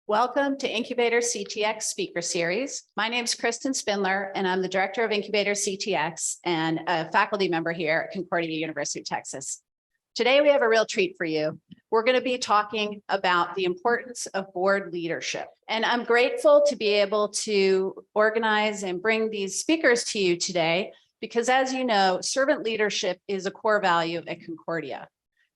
Welcome to Incubator CTX Speaker Series. My name is Kristen Spindler, and I'm the Director of Incubator CTX and a faculty member here at Concordia University Texas. Today, we have a real treat for you. We're going to be talking about the importance of board leadership. And I'm grateful to be able to organize and bring these speakers to you today, because as you know, servant leadership is a core value at Concordia.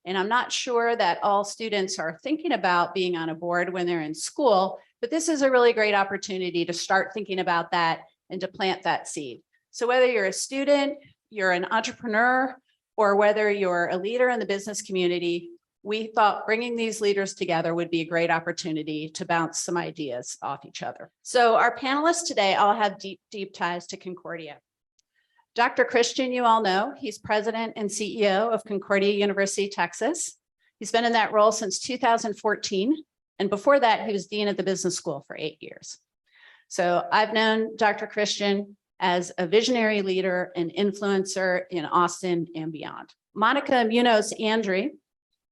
And I'm not sure that all students are thinking about being on a board when they're in school, but this is a really great opportunity to start thinking about that and to plant that seed. So whether you're a student, you're an entrepreneur, or whether you're a leader in the business community, we thought bringing these leaders together would be a great opportunity to bounce some ideas off each other. So our panelists today all have deep ties to Concordia. Dr. Christian, you all know, he's president and CEO of Concordia University Texas. He's been in that role since 2014. And before that, he was dean at the business school for 8 years. So I've known Dr. Christian as a visionary leader and influencer in Austin and beyond. Monica Munoz-Andry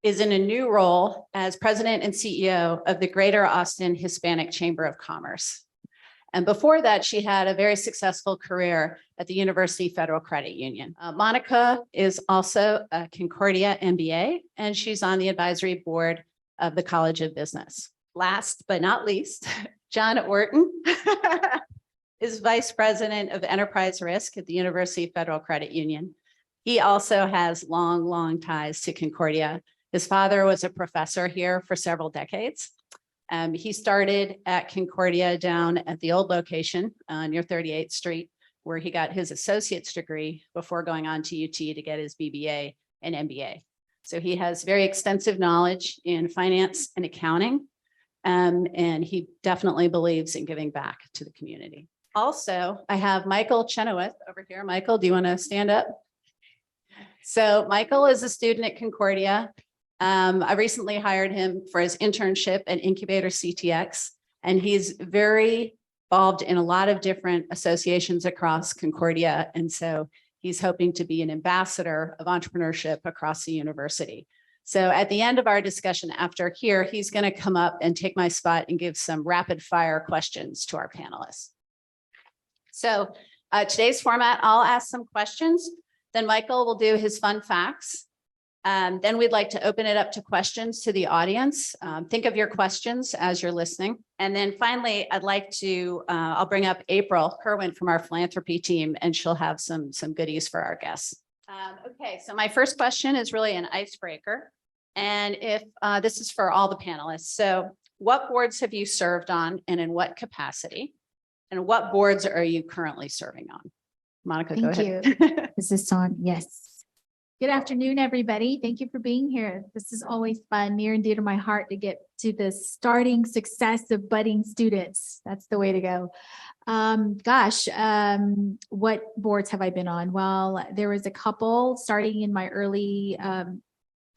is in a new role as president and CEO of the Greater Austin Hispanic Chamber of Commerce. And before that, she had a very successful career at the University Federal Credit Union. Monica is also a Concordia MBA, and she's on the advisory board of the College of Business. Last but not least, John Orton is vice president of enterprise risk at the University Federal Credit Union. He also has long ties to Concordia. His father was a professor here for several decades. He started at Concordia down at the old location near 38th Street, where he got his associate's degree before going on to UT to get his BBA and MBA. So he has very extensive knowledge in finance and accounting, and he definitely believes in giving back to the community. Also, I have Michael Chenoweth over here. Michael, do you want to stand up? So Michael is a student at Concordia. I recently hired him for his internship at IncubatorCTX, and he's very involved in a lot of different associations across Concordia. And so he's hoping to be an ambassador of entrepreneurship across the university. So at the end of our discussion after here, he's going to come up and take my spot and give some rapid fire questions to our panelists. So today's format, I'll ask some questions. Then Michael will do his fun facts. Then we'd like to open it up to questions to the audience. Think of your questions as you're listening. And then finally, I'd like to, I'll bring up April Kerwin from our philanthropy team, and she'll have some goodies for our guests. Okay, so my first question is really an icebreaker. And if this is for all the panelists. So what boards have you served on and in what capacity? And what boards are you currently serving on? Monica, go ahead. Thank you. Is this on? Yes. Good afternoon, everybody. Thank you for being here. This is always fun, near and dear to my heart to get to the starting success of budding students. That's the way to go. What boards have I been on? Well, there was a couple starting in my early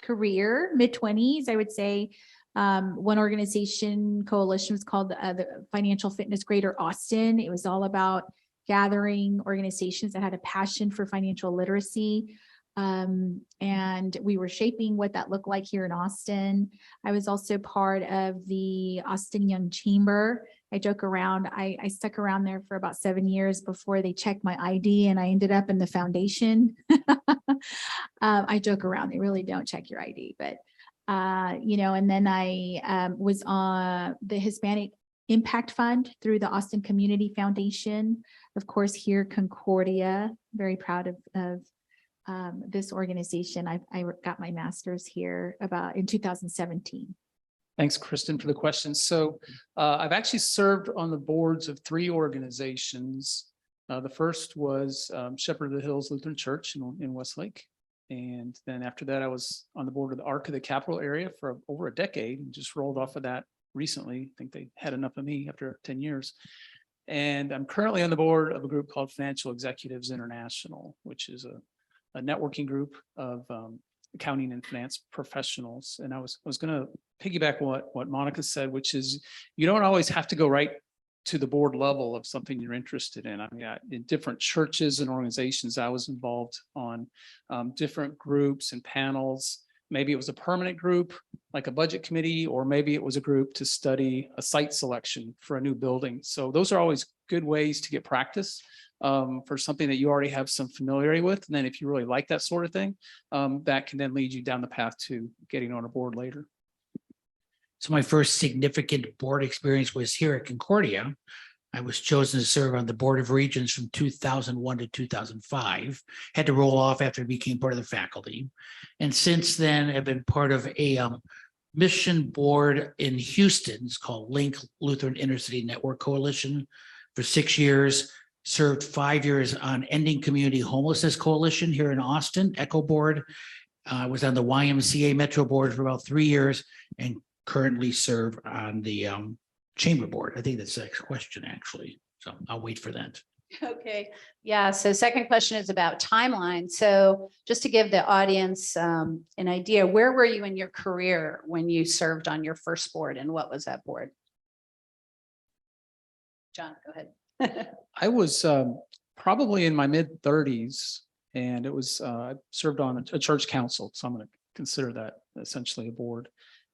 career, mid-20s, I would say. One coalition was called the Financial Fitness Greater Austin. It was all about gathering organizations that had a passion for financial literacy. And we were shaping what that looked like here in Austin. I was also part of the Austin Young Chamber. I joke around, I stuck around there for about 7 years before they checked my ID, and I ended up in the foundation. I joke around, they really don't check your ID, but and then I was on the Hispanic Impact Fund through the Austin Community Foundation. Of course, here Concordia, very proud of this organization. I got my master's here in 2017. Thanks, Kristen, for the question. So I've actually served on the boards of 3 organizations. The first was Shepherd of the Hills Lutheran Church in Westlake. And then after that, I was on the board of the ARC of the Capital Area for over a decade and just rolled off of that recently. I think they had enough of me after 10 years. And I'm currently on the board of a group called Financial Executives International, which is a networking group of accounting and finance professionals. And I was going to piggyback what Monica said, which is you don't always have to go right to the board level of something you're interested in. I mean, in different churches and organizations, I was involved on different groups and panels Maybe it was a permanent group, like a budget committee, or maybe it was a group to study a site selection for a new building. So those are always good ways to get practice for something that you already have some familiarity with. And then if you really like that sort of thing, that can then lead you down the path to getting on a board later. So my first significant board experience was here at Concordia. I was chosen to serve on the Board of Regents from 2001 to 2005. Had to roll off after I became part of the faculty. And since then, I've been part of a mission board in Houston. It's called Link Lutheran Intercity Network Coalition for 6 years. Served 5 years on Ending Community Homelessness Coalition here in Austin, ECHO Board. Was on the YMCA Metro Board for about 3 years and currently serve on the Chamber Board. I think that's the next question, actually. So I'll wait for that. Okay, yeah, so second question is about timeline. So just to give the audience an idea, where were you in your career when you served on your first board, and what was that board? John, go ahead. I was probably in my mid-30s, and it was I served on a church council, so I'm going to consider that essentially a board.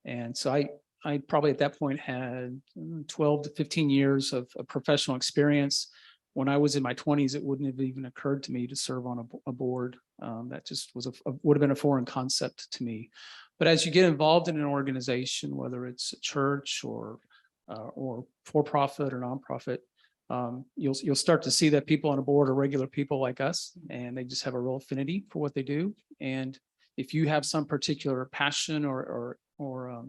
And so I probably at that point had 12 to 15 years of professional experience. When I was in my 20s, it wouldn't have even occurred to me to serve on a board. That just was would have been a foreign concept to me. But as you get involved in an organization, whether it's a church or for-profit or nonprofit, you'll start to see that people on a board are regular people like us, and they just have a real affinity for what they do. And if you have some particular passion or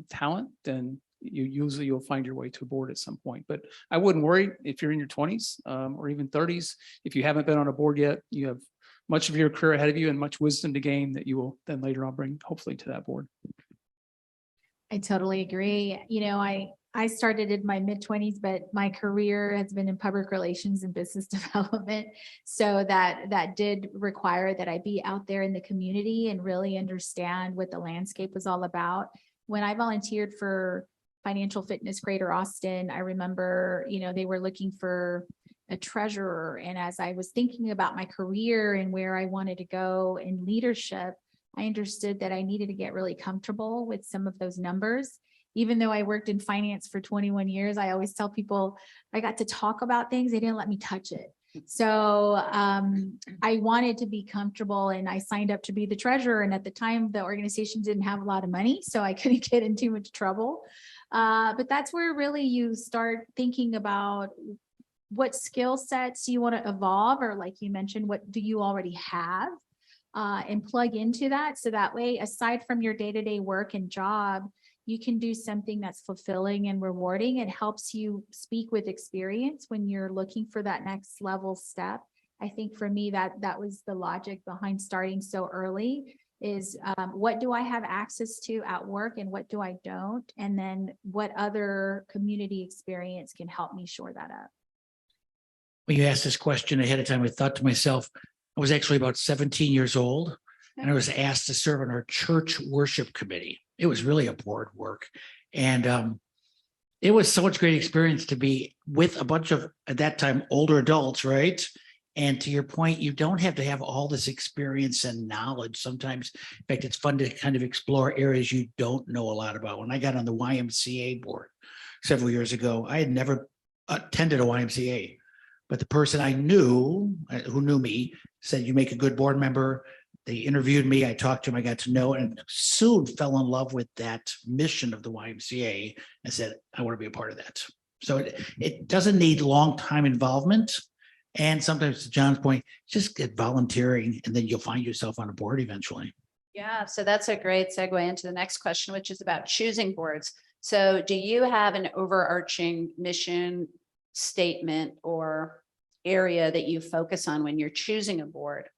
talent, then you'll find your way to a board at some point. But I wouldn't worry if you're in your 20s or even 30s. If you haven't been on a board yet, you have much of your career ahead of you and much wisdom to gain that you will then later on bring hopefully to that board. I totally agree. You know, I started in my mid-20s, but my career has been in public relations and business development. So that did require that I be out there in the community and really understand what the landscape was all about. When I volunteered for Financial Fitness Greater Austin, I remember, you know, they were looking for a treasurer. And as I was thinking about my career and where I wanted to go in leadership, I understood that I needed to get really comfortable with some of those numbers. Even though I worked in finance for 21 years, I always tell people I got to talk about things. They didn't let me touch it. So I wanted to be comfortable, and I signed up to be the treasurer. And at the time, the organization didn't have a lot of money, so I couldn't get in too much trouble. But that's where really you start thinking about what skill sets you want to evolve, or like you mentioned, what do you already have, and plug into that. So that way, aside from your day-to-day work and job, you can do something that's fulfilling and rewarding. It helps you speak with experience when you're looking for that next level step. I think for me, that was the logic behind starting so early is what do I have access to at work and what do I don't? And then what other community experience can help me shore that up? When you asked this question ahead of time, I thought to myself, I was actually about 17 years old, and I was asked to serve on our church worship committee. It was really a board work. And it was so much great experience to be with a bunch of, at that time, older adults, right? And to your point, you don't have to have all this experience and knowledge. Sometimes, in fact, it's fun to kind of explore areas you don't know a lot about. When I got on the YMCA board several years ago, I had never attended a YMCA, but the person I knew, who knew me, said, "You make a good board member." They interviewed me. I talked to him. I got to know, and soon fell in love with that mission of the YMCA and said, I want to be a part of that. So it doesn't need long time involvement. And sometimes, to John's point, just get volunteering, and then you'll find yourself on a board eventually. Yeah, so that's a great segue into the next question, which is about choosing boards. So do you have an overarching mission statement or area that you focus on when you're choosing a board?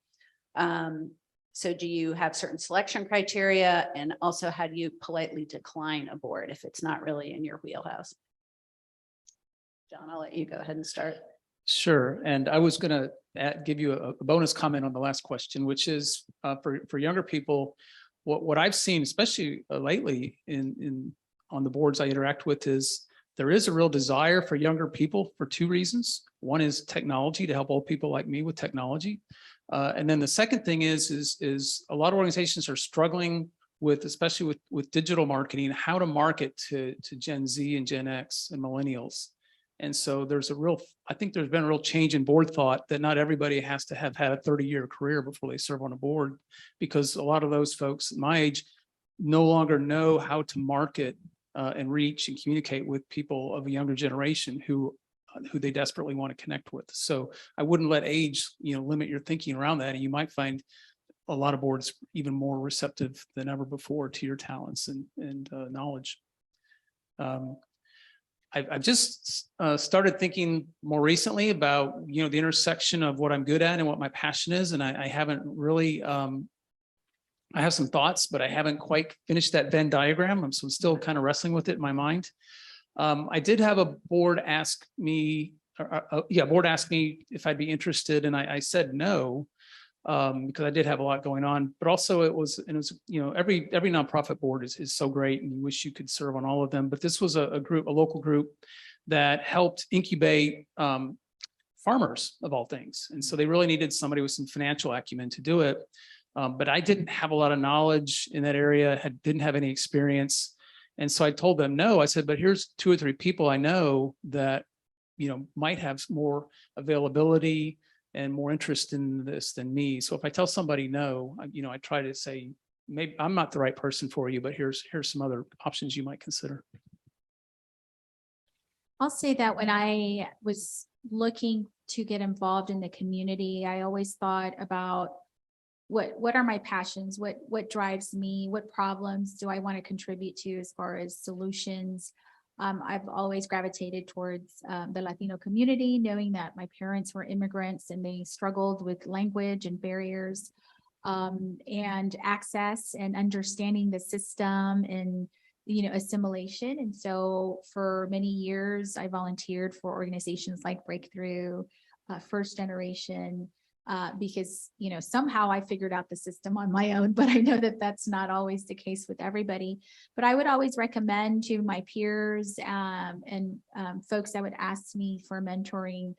So do you have certain selection criteria, and also how do you politely decline a board if it's not really in your wheelhouse? John, I'll let you go ahead and start. Sure. And I was going to give you a bonus comment on the last question, which is for younger people, what I've seen, especially lately on the boards I interact with, is there is a real desire for younger people for two reasons. One is technology, to help old people like me with technology. And then the second thing is a lot of organizations are struggling with, especially with digital marketing, how to market to Gen Z and Gen X and millennials. And so I think there's been a real change in board thought that not everybody has to have had a 30-year career before they serve on a board, because a lot of those folks my age no longer know how to market and reach and communicate with people of a younger generation who they desperately want to connect with. So I wouldn't let age, limit your thinking around that. And you might find a lot of boards even more receptive than ever before to your talents and knowledge. I've just started thinking more recently about, the intersection of what I'm good at and what my passion is. And I haven't really, I have some thoughts, but I haven't quite finished that Venn diagram. So I'm still kind of wrestling with it in my mind. I did have a board ask me, board asked me if I'd be interested. And I said no, because I did have a lot going on, but also it was, every nonprofit board is so great and you wish you could serve on all of them. But this was a local group that helped incubate farmers of all things. And so they really needed somebody with some financial acumen to do it. But I didn't have a lot of knowledge in that area, didn't have any experience. And so I told them no. I said, but here's 2 or 3 people I know that, might have more availability and more interest in this than me. So if I tell somebody no, I try to say, maybe I'm not the right person for you, but here's some other options you might consider. I'll say that when I was looking to get involved in the community, I always thought about what are my passions? What drives me? What problems do I want to contribute to as far as solutions? I've always gravitated towards the Latino community, knowing that my parents were immigrants and they struggled with language and barriers and access and understanding the system and, assimilation. And so for many years, I volunteered for organizations like Breakthrough, First Generation, because, somehow I figured out the system on my own, but I know that that's not always the case with everybody. But I would always recommend to my peers and folks that would ask me for mentoring,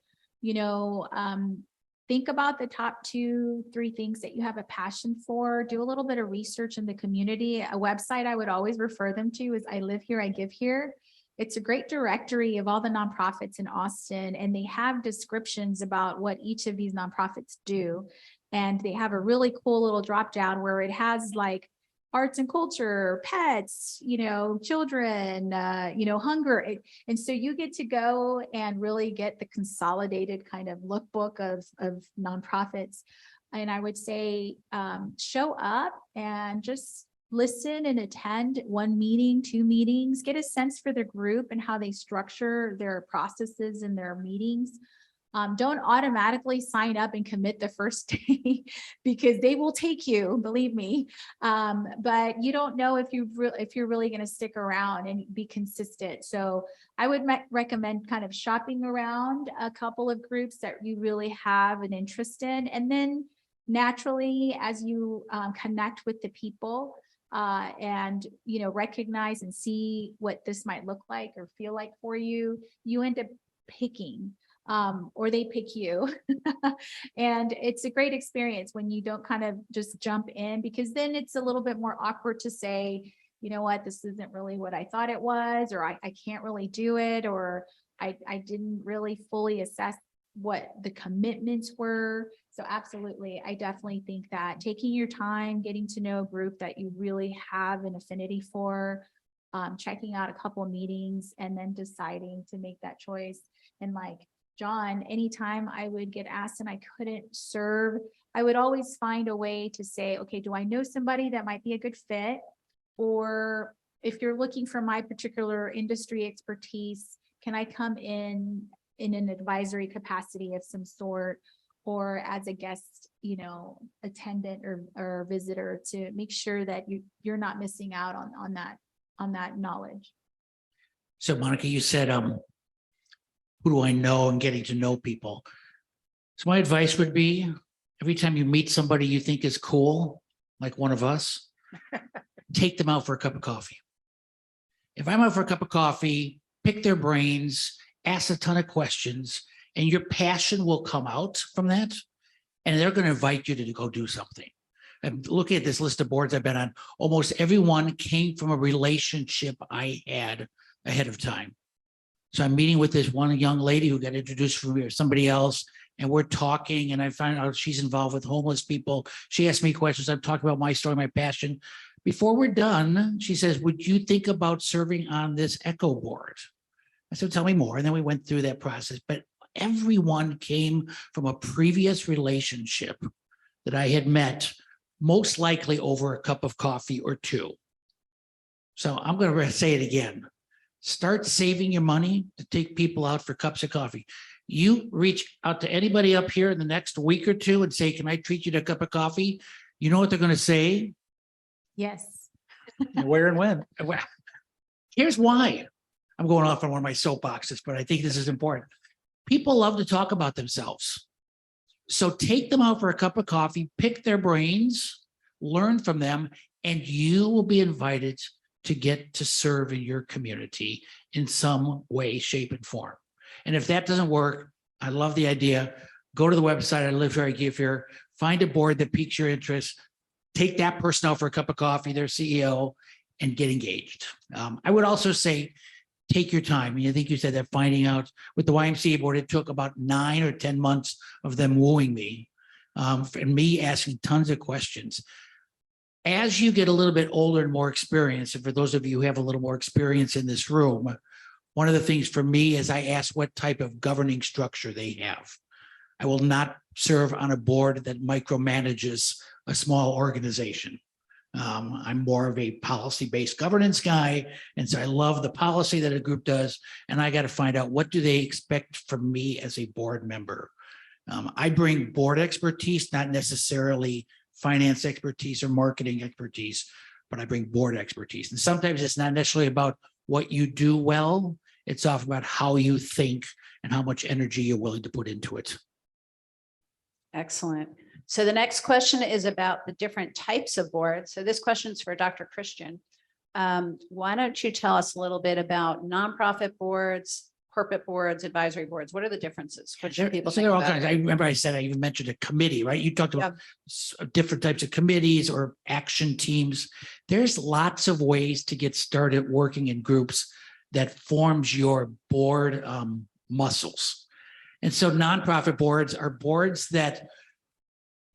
think about the top 2, 3 things that you have a passion for. Do a little bit of research in the community. A website I would always refer them to is I Live Here, I Give Here. It's a great directory of all the nonprofits in Austin, and they have descriptions about what each of these nonprofits do. And they have a really cool little drop down where it has like arts and culture, pets, children, hunger. And so you get to go and really get the consolidated kind of lookbook of nonprofits. And I would say show up and just listen and attend 1 meeting, 2 meetings, get a sense for the group and how they structure their processes and their meetings. Don't automatically sign up and commit the first day because they will take you, believe me. But you don't know if you're really going to stick around and be consistent. So I would recommend kind of shopping around a couple of groups that you really have an interest in. And then naturally, as you connect with the people, and recognize and see what this might look like or feel like for you, you end up picking or they pick you. And it's a great experience when you don't kind of just jump in, because then it's a little bit more awkward to say, you know what, this isn't really what I thought it was, or I can't really do it, or I didn't really fully assess what the commitments were. So absolutely, I definitely think that taking your time, getting to know a group that you really have an affinity for, checking out a couple of meetings, and then deciding to make that choice. And like John, anytime I would get asked and I couldn't serve, I would always find a way to say, okay, do I know somebody that might be a good fit? Or if you're looking for my particular industry expertise, can I come in an advisory capacity of some sort, or as a guest, attendant or visitor, to make sure that you're not missing out on that knowledge. So Monica, you said, who do I know, and getting to know people. So my advice would be, every time you meet somebody you think is cool, like one of us, take them out for a cup of coffee. If I'm out for a cup of coffee, pick their brains, ask a ton of questions, and your passion will come out from that. And they're going to invite you to go do something. I'm looking at this list of boards I've been on. Almost everyone came from a relationship I had ahead of time. So I'm meeting with this one young lady who got introduced from me or somebody else, and we're talking, and I find out she's involved with homeless people. She asked me questions. I'm talking about my story, my passion. Before we're done, she says, would you think about serving on this ECHO board? I said, tell me more. And then we went through that process. But everyone came from a previous relationship that I had met, most likely over a cup of coffee or two. So I'm going to say it again. Start saving your money to take people out for cups of coffee. You reach out to anybody up here in the next week or two and say, can I treat you to a cup of coffee? You know what they're going to say? Yes. Where and when? Well, here's why. I'm going off on one of my soapboxes, but I think this is important. People love to talk about themselves. So take them out for a cup of coffee, pick their brains, learn from them, and you will be invited to get to serve in your community in some way, shape, and form. And if that doesn't work, I love the idea. Go to the website, I live here, I give here, find a board that piques your interest, take that person out for a cup of coffee, their CEO, and get engaged. I would also say, take your time. I think you said that finding out with the YMCA board, it took about 9 or 10 months of them wooing me and me asking tons of questions. As you get a little bit older and more experienced, and for those of you who have a little more experience in this room, one of the things for me is I ask what type of governing structure they have. I will not serve on a board that micromanages a small organization. I'm more of a policy-based governance guy. And so I love the policy that a group does. And I got to find out, what do they expect from me as a board member? I bring board expertise, not necessarily finance expertise or marketing expertise, but I bring board expertise. And sometimes it's not necessarily about what you do well. It's often about how you think and how much energy you're willing to put into it. Excellent. So the next question is about the different types of boards. So this question is for Dr. Christian. Why don't you tell us a little bit about nonprofit boards, corporate boards, advisory boards? What are the differences? What should people think There are all about? kinds. I remember I said I even mentioned a committee, right? You talked about different types of committees or action teams. There's lots of ways to get started working in groups that forms your board muscles. And so nonprofit boards are boards that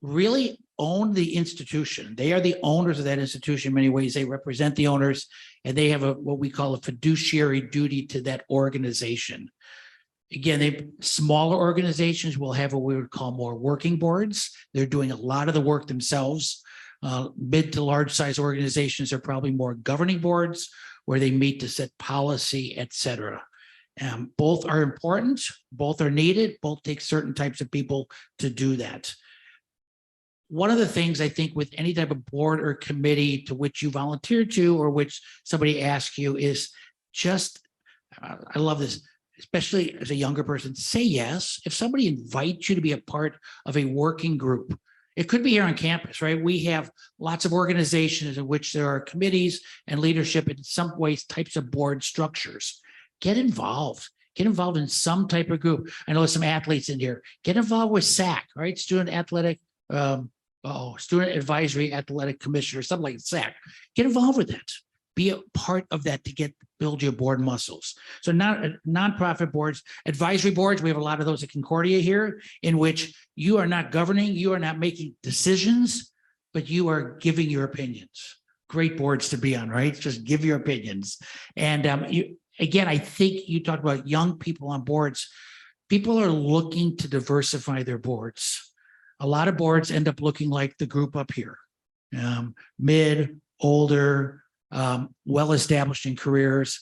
really own the institution. They are the owners of that institution in many ways. They represent the owners, and they have what we call a fiduciary duty to that organization. Again, smaller organizations will have what we would call more working boards. They're doing a lot of the work themselves. Mid to large size organizations are probably more governing boards where they meet to set policy, et cetera. Both are important, both are needed, both take certain types of people to do that. One of the things I think with any type of board or committee to which you volunteer to or which somebody asks you is just, I love this, especially as a younger person, say yes. If somebody invites you to be a part of a working group, it could be here on campus, right? We have lots of organizations in which there are committees and leadership, in some ways, types of board structures. Get involved. Get involved in some type of group. I know there's some athletes in here. Get involved with SAC, right? Student Advisory Athletic Commission or something like SAC. Get involved with that. Be a part of that to build your board muscles. So nonprofit boards, advisory boards, we have a lot of those at Concordia here, in which you are not governing, you are not making decisions, but you are giving your opinions. Great boards to be on, right? Just give your opinions. And again, I think you talked about young people on boards. People are looking to diversify their boards. A lot of boards end up looking like the group up here, mid, older, well-established in careers.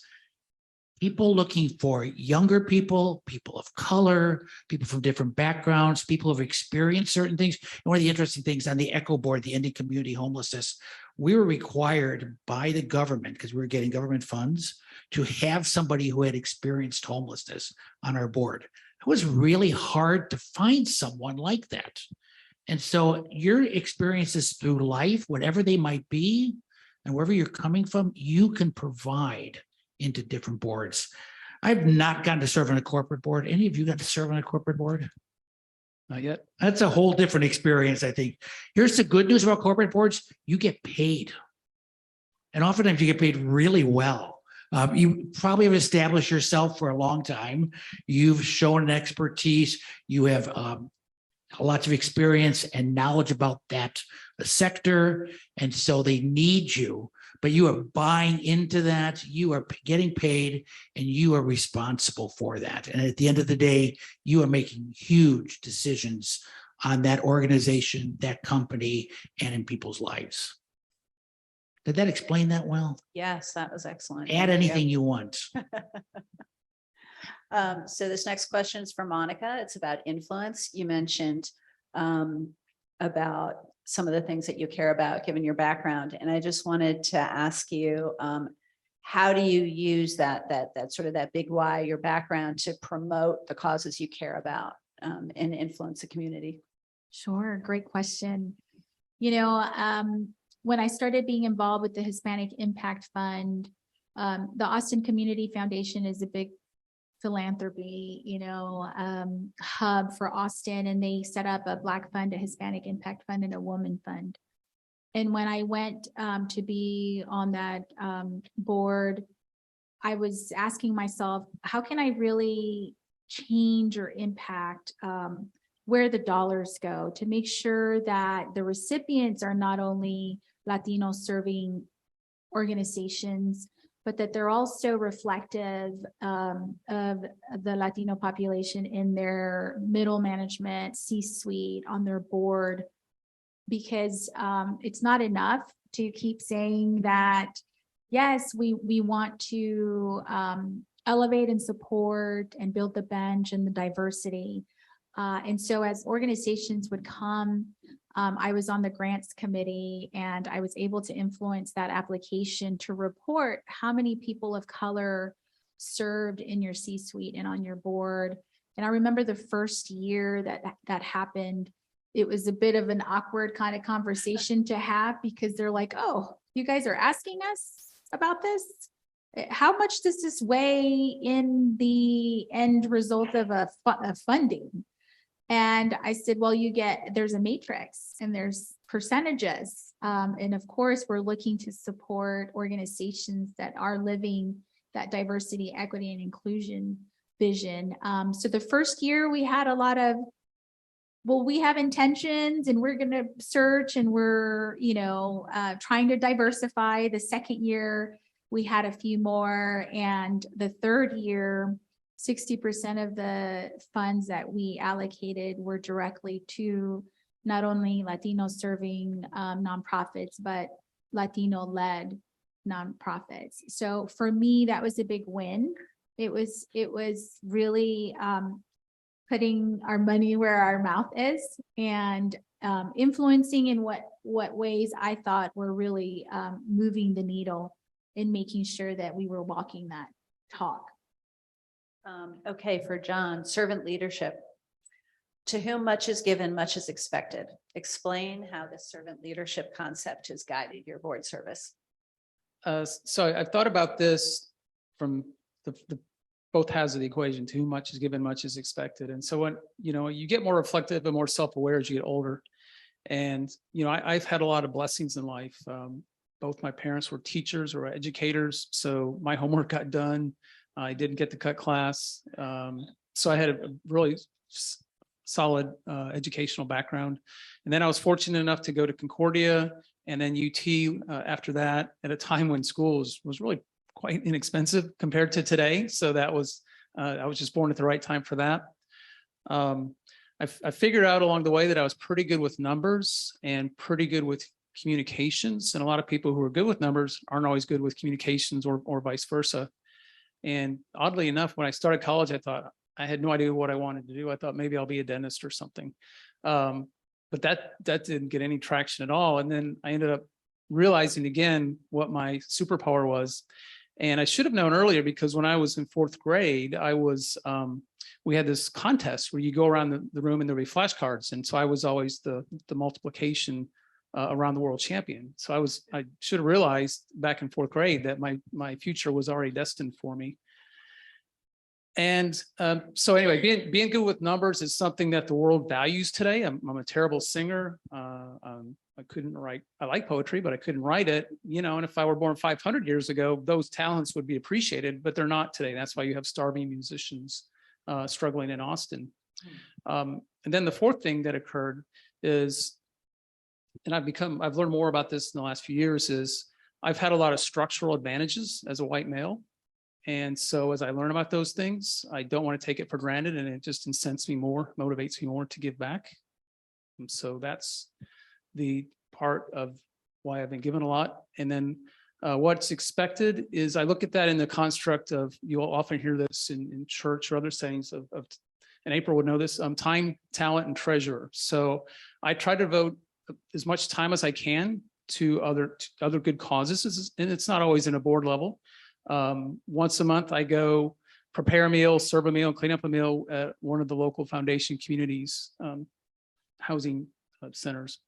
People looking for younger people, people of color, people from different backgrounds, people who've experienced certain things. And one of the interesting things on the ECHO board, the Indian Community Homelessness, we were required by the government, because we were getting government funds, to have somebody who had experienced homelessness on our board. It was really hard to find someone like that. And so your experiences through life, whatever they might be, and wherever you're coming from, you can provide into different boards. I've not gotten to serve on a corporate board. Any of you got to serve on a corporate board? Not yet. That's a whole different experience, I think. Here's the good news about corporate boards. You get paid. And oftentimes you get paid really well. You probably have established yourself for a long time. You've shown an expertise. You have lots of experience and knowledge about that sector. And so they need you, but you are buying into that. You are getting paid and you are responsible for that. And at the end of the day, you are making huge decisions on that organization, that company, and in people's lives. Did that explain that well? Yes, that was excellent. Add Thank you. anything you want. So this next question is for Monica. It's about influence. You mentioned about some of the things that you care about given your background. And I just wanted to ask you, how do you use that sort of that big why, your background, to promote the causes you care about and influence the community? Sure, great question. You know, when I started being involved with the Hispanic Impact Fund, the Austin Community Foundation is a big philanthropy, hub for Austin, and they set up a Black fund, a Hispanic Impact Fund, and a Woman Fund. And when I went to be on that board, I was asking myself, how can I really change or impact where the dollars go to make sure that the recipients are not only Latino serving organizations, but that they're also reflective of the Latino population in their middle management, C-suite, on their board, because it's not enough to keep saying that, yes, we want to elevate and support and build the bench and the diversity. And so as organizations would come, I was on the grants committee and I was able to influence that application to report how many people of color served in your C-suite and on your board. And I remember the first year that happened, it was a bit of an awkward kind of conversation to have, because they're like, oh, you guys are asking us about this? How much does this weigh in the end result of a funding? And I said, well, there's a matrix and there's percentages. And of course, we're looking to support organizations that are living that diversity, equity, and inclusion vision. So the first year we had a lot of, well, we have intentions and we're going to search and we're, trying to diversify. The second year we had a few more. And the third year, 60% of the funds that we allocated were directly to not only Latino serving nonprofits, but Latino led nonprofits. So for me, that was a big win. It was really putting our money where our mouth is and influencing in what ways I thought were really moving the needle in making sure that we were walking that talk. Okay, for John, servant leadership. To whom much is given, much is expected. Explain how the servant leadership concept has guided your board service. So I've thought about this from the both halves of the equation. To whom much is given, much is expected. And so when you get more reflective and more self-aware as you get older, and I've had a lot of blessings in life. Both my parents were teachers or educators, so my homework got done. I didn't get to cut class. So I had a really solid educational background. And then I was fortunate enough to go to Concordia and then UT after that, at a time when school was really quite inexpensive compared to today. So that was, I was just born at the right time for that. I figured out along the way that I was pretty good with numbers and pretty good with communications. And a lot of people who are good with numbers aren't always good with communications or vice versa. And oddly enough, when I started college, I thought I had no idea what I wanted to do. I thought maybe I'll be a dentist or something. But that didn't get any traction at all. And then I ended up realizing again what my superpower was. And I should have known earlier, because when I was in fourth grade, we had this contest where you go around the room and there'd be flashcards. And so I was always the multiplication around the world champion. So I should have realized back in fourth grade that my future was already destined for me. And so anyway, being good with numbers is something that the world values today. I'm a terrible singer. I couldn't write. I like poetry, but I couldn't write it, you know, and if I were born 500 years ago, those talents would be appreciated, but they're not today. That's why you have starving musicians struggling in Austin. And then the fourth thing that occurred is, and I've learned more about this in the last few years, is I've had a lot of structural advantages as a white male. And so as I learn about those things, I don't want to take it for granted, and it just incents me more, motivates me more to give back. And so that's the part of why I've been given a lot. And then what's expected is I look at that in the construct of, you'll often hear this in church or other settings of and April would know this, time, talent, and treasure. So I try to devote as much time as I can to other good causes, and it's not always in a board level. Once a month, I go prepare a meal, serve a meal, clean up a meal at one of the local foundation communities, housing centers.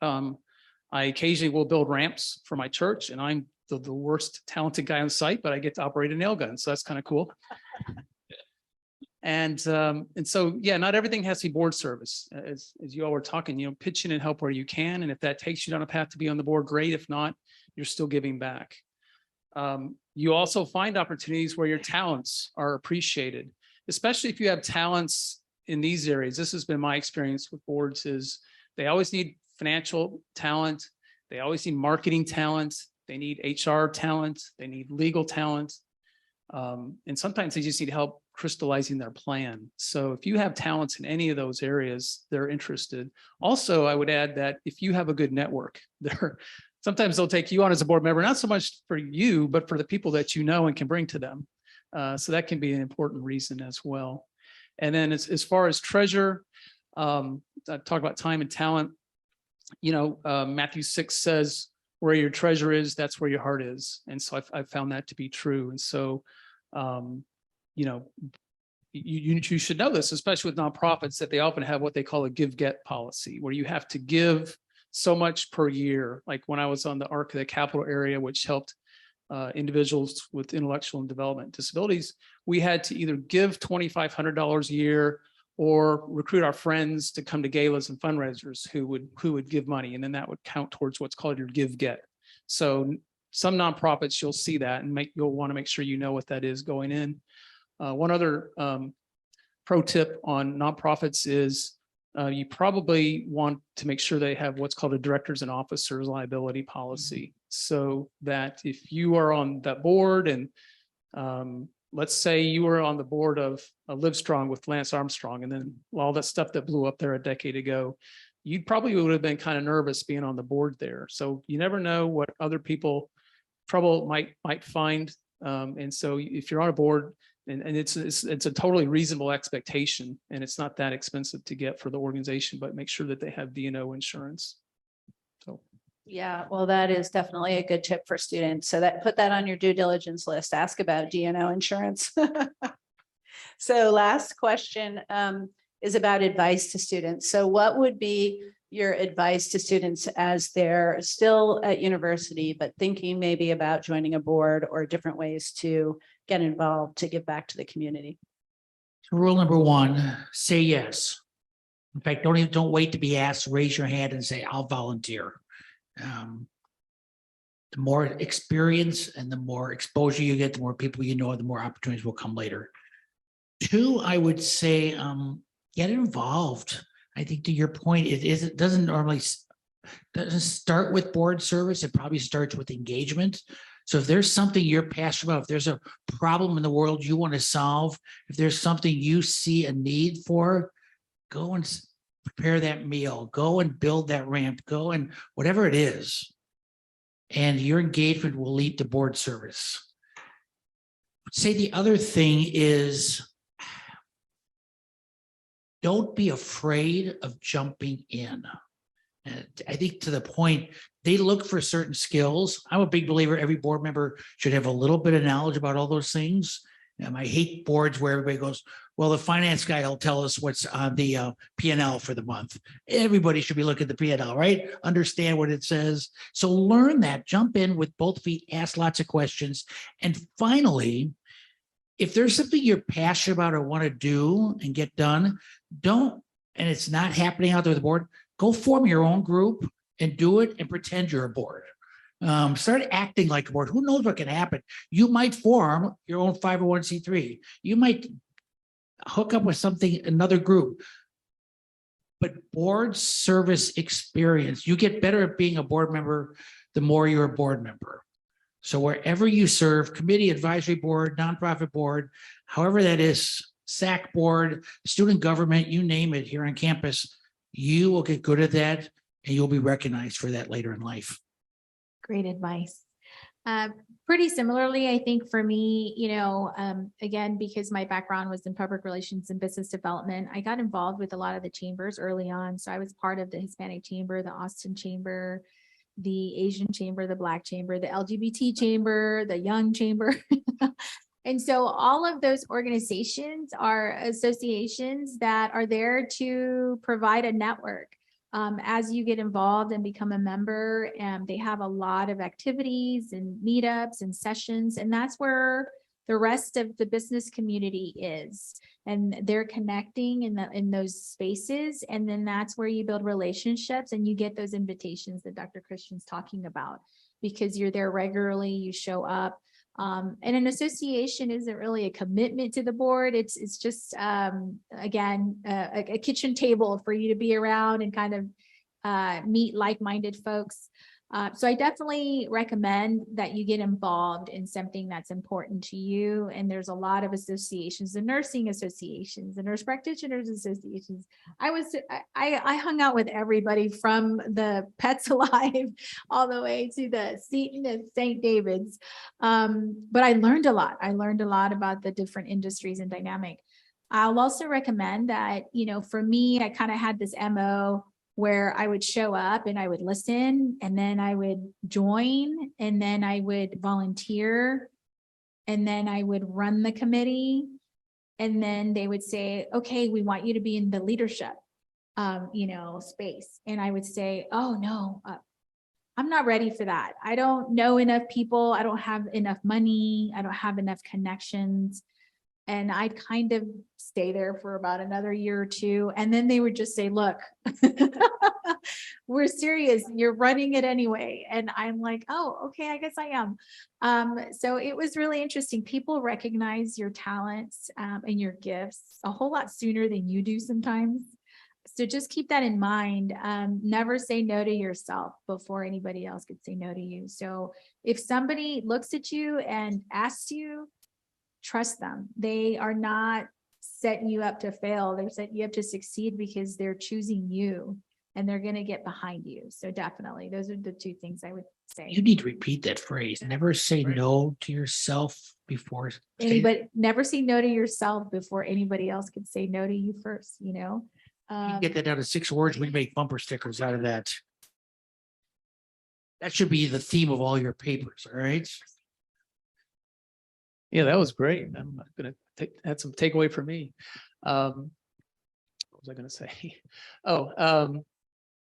I occasionally will build ramps for my church, and I'm the worst talented guy on site, but I get to operate a nail gun, so that's kind of cool. And so, yeah, not everything has to be board service. As you all were talking, you know, pitch in and help where you can. And if that takes you down a path to be on the board, great. If not, you're still giving back. You also find opportunities where your talents are appreciated, especially if you have talents in these areas. This has been my experience with boards, is they always need financial talent. They always need marketing talent. They need HR talent. They need legal talent. And sometimes they just need help crystallizing their plan. So if you have talents in any of those areas, they're interested. Also, I would add that if you have a good network, sometimes they'll take you on as a board member, not so much for you, but for the people that you know and can bring to them. So that can be an important reason as well. And then as far as treasure, I talk about time and talent. You know, Matthew 6 says, where your treasure is, that's where your heart is. And so I've found that to be true. And so, you know, you should know this, especially with nonprofits, that they often have what they call a give-get policy, where you have to give so much per year. Like when I was on the ARC of the Capital area, which helped individuals with intellectual and development disabilities, we had to either give $2,500 a year or recruit our friends to come to galas and fundraisers who would give money, and then that would count towards what's called your give-get. So some nonprofits, you'll see that, and you'll want to make sure you know what that is going in. One other pro tip on nonprofits is you probably want to make sure they have what's called a directors and officers liability policy, so that if you are on that board, and let's say you were on the board of Livestrong with Lance Armstrong, and then all that stuff that blew up there a decade ago, you probably would have been kind of nervous being on the board there. So you never know what other people trouble might find. And so if you're on a board, and it's a totally reasonable expectation, and it's not that expensive to get for the organization, but make sure that they have D&O insurance. So. Yeah, well, that is definitely a good tip for students. So put that on your due diligence list. Ask about D&O insurance. So last question is about advice to students. So what would be your advice to students as they're still at university, but thinking maybe about joining a board or different ways to get involved to give back to the community? Rule number one, say yes. In fact, don't wait to be asked. Raise your hand and say, I'll volunteer. The more experience and the more exposure you get, the more people you know, the more opportunities will come later. Two, I would say, get involved. I think to your point, it doesn't start with board service. It probably starts with engagement. So if there's something you're passionate about, if there's a problem in the world you want to solve, if there's something you see a need for, go and prepare that meal, go and build that ramp, go and whatever it is. And your engagement will lead to board service. I'd say the other thing is, don't be afraid of jumping in. And I think to the point, they look for certain skills. I'm a big believer every board member should have a little bit of knowledge about all those things. I hate boards where everybody goes, well, the finance guy will tell us what's on the P&L for the month. Everybody should be looking at the P&L, right? Understand what it says. So learn that, jump in with both feet, ask lots of questions. And finally, if there's something you're passionate about or want to do and get done, and it's not happening out there with the board, go form your own group and do it and pretend you're a board. Start acting like a board. Who knows what can happen? You might form your own 501c3. You might hook up with another group. But board service experience, you get better at being a board member the more you're a board member. So wherever you serve, committee, advisory board, nonprofit board, however that is, SAC board, student government, you name it here on campus, you will get good at that and you'll be recognized for that later in life. Great advice. Pretty similarly, I think for me, again, because my background was in public relations and business development, I got involved with a lot of the chambers early on. So I was part of the Hispanic Chamber, the Austin Chamber, the Asian Chamber, the Black Chamber, the LGBT Chamber, the Young Chamber. And so all of those organizations are associations that are there to provide a network. As you get involved and become a member, they have a lot of activities and meetups and sessions, and that's where the rest of the business community is. And they're connecting in those spaces, and then that's where you build relationships and you get those invitations that Dr. Christian's talking about, because you're there regularly, you show up. And an association isn't really a commitment to the board. It's just, again, a kitchen table for you to be around and kind of meet like-minded folks. So I definitely recommend that you get involved in something that's important to you. And there's a lot of associations, the nursing associations, the nurse practitioners associations. I hung out with everybody from the Pets Alive all the way to the Seton and St. David's. But I learned a lot. I learned a lot about the different industries and dynamic. I'll also recommend that, for me, I kind of had this MO where I would show up and I would listen, and then I would join, and then I would volunteer, and then I would run the committee. And then they would say, okay, we want you to be in the leadership, space. And I would say, oh no, I'm not ready for that. I don't know enough people. I don't have enough money. I don't have enough connections. And I'd kind of stay there for about another year or two. And then they would just say, look, we're serious. You're running it anyway. And I'm like, oh, okay, I guess I am. So it was really interesting. People recognize your talents and your gifts a whole lot sooner than you do sometimes. So just keep that in mind. Never say no to yourself before anybody else could say no to you. So if somebody looks at you and asks you, trust them. They are not setting you up to fail. They're setting you up to succeed because they're choosing you and they're going to get behind you. So definitely, those are the two things I would say. You need to repeat that phrase. Never say no to yourself before anybody. Never say no to yourself before anybody else can say no to you first. You get that down to 6 words. We make bumper stickers out of that. That should be the theme of all your papers. All right. Yeah, that was great. I'm going to add some takeaway for me. What was I going to say?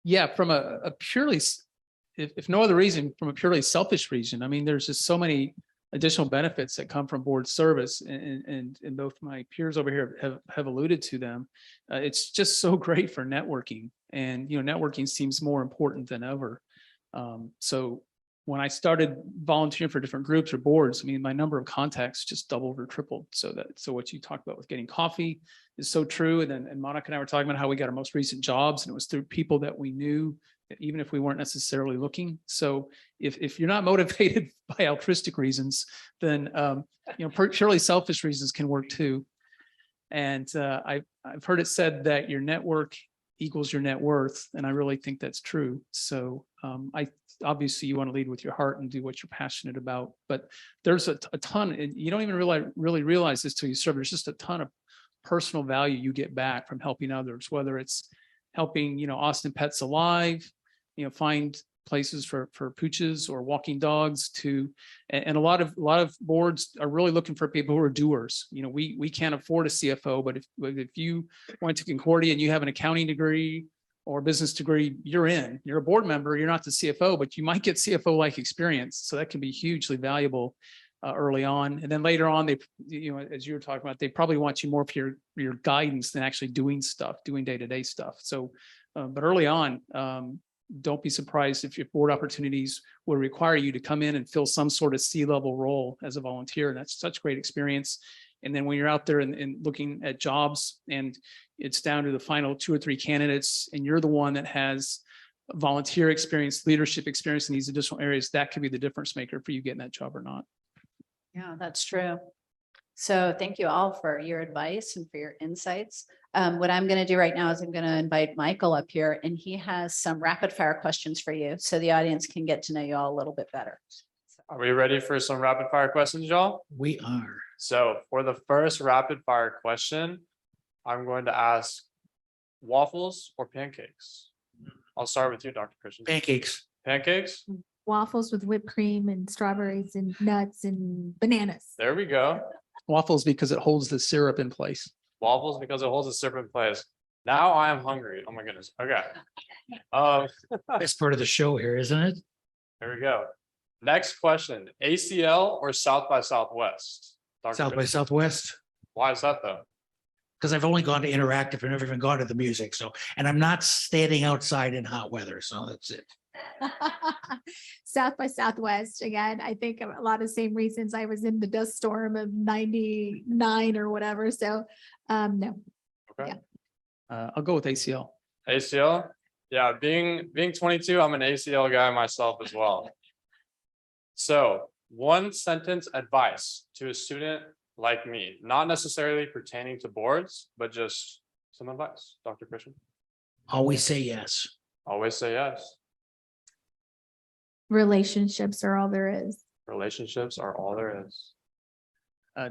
Yeah, from a purely, if no other reason, from a purely selfish reason. I mean, there's just so many additional benefits that come from board service, and both my peers over here have alluded to them. It's just so great for networking, and networking seems more important than ever. So when I started volunteering for different groups or boards, I mean, my number of contacts just doubled or tripled. So what you talked about with getting coffee is so true. And Monica and I were talking about how we got our most recent jobs, and it was through people that we knew, even if we weren't necessarily looking. So if you're not motivated by altruistic reasons, then purely selfish reasons can work too. And I've heard it said that your network equals your net worth, and I really think that's true. So obviously you want to lead with your heart and do what you're passionate about, but there's a ton, and you don't even really realize this till you serve. There's just a ton of personal value you get back from helping others, whether it's helping Austin Pets Alive, find places for pooches or walking dogs, and a lot of boards are really looking for people who are doers. We can't afford a CFO, but if you went to Concordia and you have an accounting degree or business degree, you're a board member. You're not the CFO, but you might get CFO-like experience. So that can be hugely valuable early on. And then later on, they, as you were talking about, they probably want you more for your guidance than actually doing stuff, doing day-to-day stuff. So, but early on, don't be surprised if your board opportunities will require you to come in and fill some sort of C-level role as a volunteer. And that's such great experience. And then when you're out there and looking at jobs and it's down to the final 2 or 3 candidates, and you're the one that has volunteer experience, leadership experience in these additional areas, that could be the difference maker for you getting that job or not. Yeah, that's true. So thank you all for your advice and for your insights. What I'm going to do right now is I'm going to invite Michael up here, and he has some rapid fire questions for you so the audience can get to know you all a little bit better. Are we ready for some rapid fire questions, y'all? We are. So for the first rapid fire question, I'm going to ask waffles or pancakes? I'll start with you, Dr. Christian. Pancakes. Pancakes? Waffles with whipped cream and strawberries and nuts and bananas. There we go. Waffles because it holds the syrup in place. Waffles because it holds a syrup in place. Now I am hungry. Oh my goodness. Okay. That's part of the show here, isn't it? Here we go. Next question. ACL or South by Southwest? Dr. South by Christian. Southwest. Why is that though? Because I've only gone to interactive and never even gone to the music. So, and I'm not standing outside in hot weather. So that's it. South by Southwest. Again, I think a lot of same reasons. I was in the dust storm of 99 or whatever. So no. Okay. Yeah. I'll go with ACL. ACL? Yeah, being 22, I'm an ACL guy myself as well. So 1 sentence advice to a student like me, not necessarily pertaining to boards, but just some advice. Dr. Christian? Always say yes. Always say yes. Relationships are all there is. Relationships are all there is.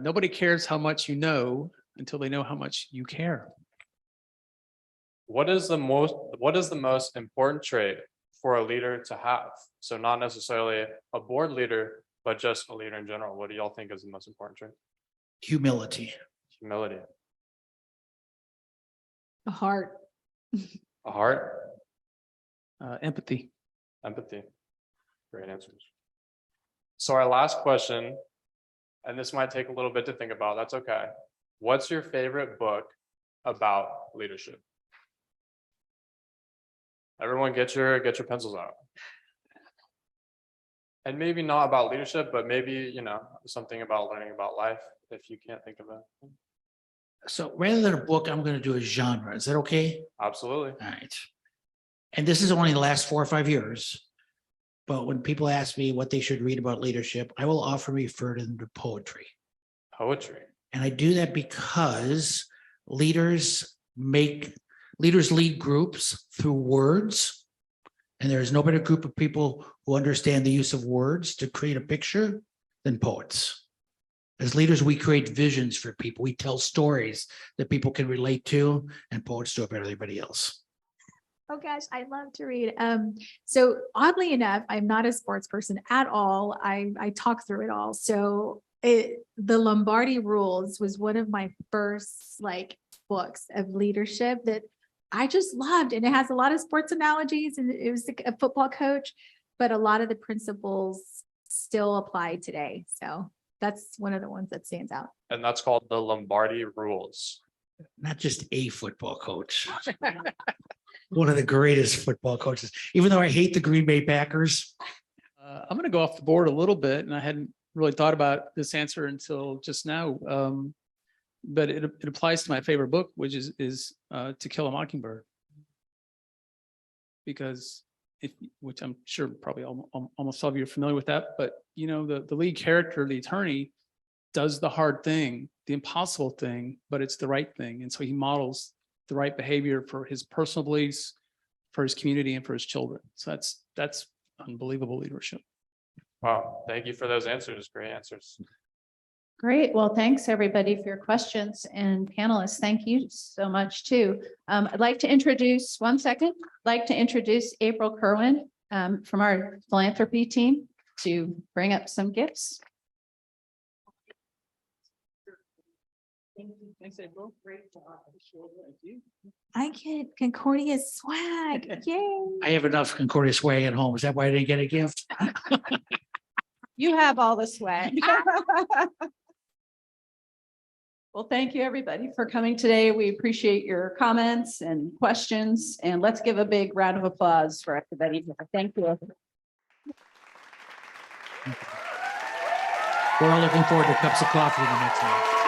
Nobody cares how much you know until they know how much you care. What is the most important trait for a leader to have? So not necessarily a board leader, but just a leader in general. What do y'all think is the most important trait? Humility. Humility. A heart. A heart. Empathy. Empathy. Great answers. So our last question, and this might take a little bit to think about, that's okay. What's your favorite book about leadership? Everyone get your pencils out. And maybe not about leadership, but maybe, something about learning about life, if you can't think of it. So rather than a book, I'm going to do a genre. Is that okay? Absolutely. All right. And this is only the last 4 or 5 years. But when people ask me what they should read about leadership, I will often refer to them to poetry. Poetry. And I do that because leaders lead groups through words. And there is no better group of people who understand the use of words to create a picture than poets. As leaders, we create visions for people. We tell stories that people can relate to, and poets do it better than anybody else. Oh gosh, I love to read. So oddly enough, I'm not a sports person at all. I talk through it all. So the Lombardi Rules was one of my first books of leadership that I just loved. And it has a lot of sports analogies, and it was a football coach, but a lot of the principles still apply today. So that's one of the ones that stands out. And that's called the Lombardi Rules. Not just a football coach. One of the greatest football coaches, even though I hate the Green Bay Packers. I'm going to go off the board a little bit, and I hadn't really thought about this answer until just now. But it applies to my favorite book, which is To Kill a Mockingbird. Because which I'm sure probably almost all of you are familiar with that, but the lead character, the attorney, does the hard thing, the impossible thing, but it's the right thing. And so he models the right behavior for his personal beliefs, for his community, and for his children. So that's unbelievable leadership. Wow. Thank you for those answers. Great answers. Great. Well, thanks everybody for your questions, and panelists, thank you so much too. I'd like to introduce April Kerwin from our philanthropy team to bring up some gifts. Thanks, April. Great job. I get Concordia swag. Yay. I have enough Concordia swag at home. Is that why I didn't get a gift? You have all the swag. Well, thank you, everybody, for coming today. We appreciate your comments and questions, and let's give a big round of applause for everybody here. Thank you. We're all looking forward to cups of coffee the next night.